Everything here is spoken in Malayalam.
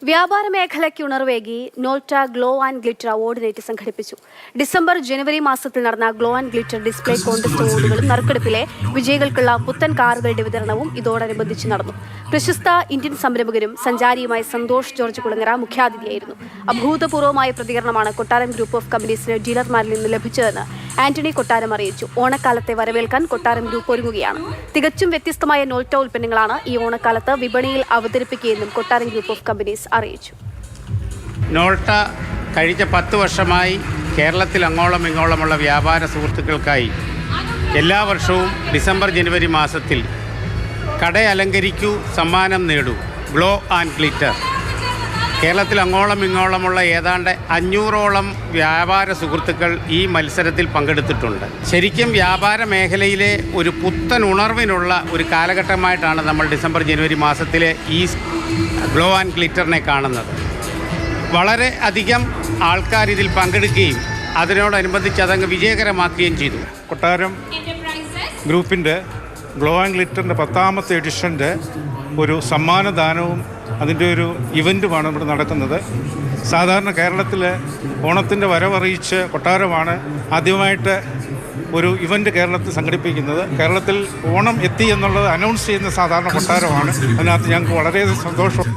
വ്യാപാര മേഖലയ്ക്ക് ഉണർവേകി നോൾട്ട glow and glitter award night സംഘടിപ്പിച്ചു. ഡിസംബർ ജനുവരി മാസത്തിൽ നടന്ന glow and glitter display contest അവാർഡുകളും നറുക്കെടുപ്പിലെ വിജയികൾക്കുള്ള പുത്തൻ കാറുകളുടെ വിതരണവും ഇതോടനുബന്ധിച്ച് നടന്നു. പ്രശസ്ത ഇന്ത്യൻ സംരംഭകരും സഞ്ചാരിയുമായ സന്തോഷ് ജോർജ് കുളങ്ങര മുഖ്യാതിഥിയായിരുന്നു. അഭൂതപൂർവമായ പ്രതികരണമാണ് കൊട്ടാരം ഗ്രൂപ്പ് ഓഫ് കമ്പനീസിന് ഡീലർമാരിൽ നിന്ന് ലഭിച്ചതെന്ന് ആന്റണി കൊട്ടാരം അറിയിച്ചു. ഓണക്കാലത്തെ വരവേൽക്കാൻ കൊട്ടാരം ഗ്രൂപ്പ് ഒരുങ്ങുകയാണ്. തികച്ചും വ്യത്യസ്തമായ നോൾട്ട ഉൽപ്പന്നങ്ങളാണ് ഈ ഓണക്കാലത്ത് വിപണിയിൽ അവതരിപ്പിക്കുകയെന്നും കൊട്ടാരം ഗ്രൂപ്പ് ഓഫ് കമ്പനീസ് അറിയിച്ചു. നോൾട്ട കഴിഞ്ഞ 10 വർഷമായി കേരളത്തിൽ അങ്ങോളം ഇങ്ങോളമുള്ള വ്യാപാര സുഹൃത്തുക്കൾക്കായി എല്ലാ വർഷവും ഡിസംബർ ജനുവരി മാസത്തിൽ കട അലങ്കരിക്കൂ സമ്മാനം നേടൂ ഗ്ലോ ആൻഡ് ഗ്ലിറ്റർ കേരളത്തിൽ അങ്ങോളം ഇങ്ങോളമുള്ള ഏതാണ്ട് 500ഓളം വ്യാപാര സുഹൃത്തുക്കൾ ഈ മത്സരത്തിൽ പങ്കെടുത്തിട്ടുണ്ട്. ശരിക്കും വ്യാപാര മേഖലയിലെ ഒരു പുത്തൻ ഉണർവിനുള്ള ഒരു കാലഘട്ടമായിട്ടാണ് നമ്മൾ ഡിസംബർ ജനുവരി മാസത്തിലെ ഈ ഗ്ലോ ആൻഡ് ഗ്ലിറ്ററിനെ കാണുന്നത്. വളരെ അധികം ആൾക്കാർ ഇതിൽ പങ്കെടുക്കുകയും അതിനോടനുബന്ധിച്ച് അതങ്ങ് വിജയകരമാക്കുകയും ചെയ്തു. കൊട്ടാരം ഗ്രൂപ്പിൻ്റെ ഗ്ലോ ആൻഡ് ഗ്ലിറ്ററിൻ്റെ 10ാമത്തെ എഡിഷൻ്റെ ഒരു സമ്മാനദാനവും അതിൻ്റെ ഒരു ഇവൻറ്റുമാണ് ഇവിടെ നടക്കുന്നത്. സാധാരണ കേരളത്തിലെ ഓണത്തിൻ്റെ വരവറിയിച്ച് കൊട്ടാരമാണ് ആദ്യമായിട്ട് ഒരു ഇവൻറ്റ് കേരളത്തിൽ സംഘടിപ്പിക്കുന്നത്. കേരളത്തിൽ ഓണം എത്തി എന്നുള്ളത് അനൗൺസ് ചെയ്യുന്ന സാധാരണ കൊട്ടാരമാണ്. അതിനകത്ത് ഞങ്ങൾക്ക് വളരെ സന്തോഷം.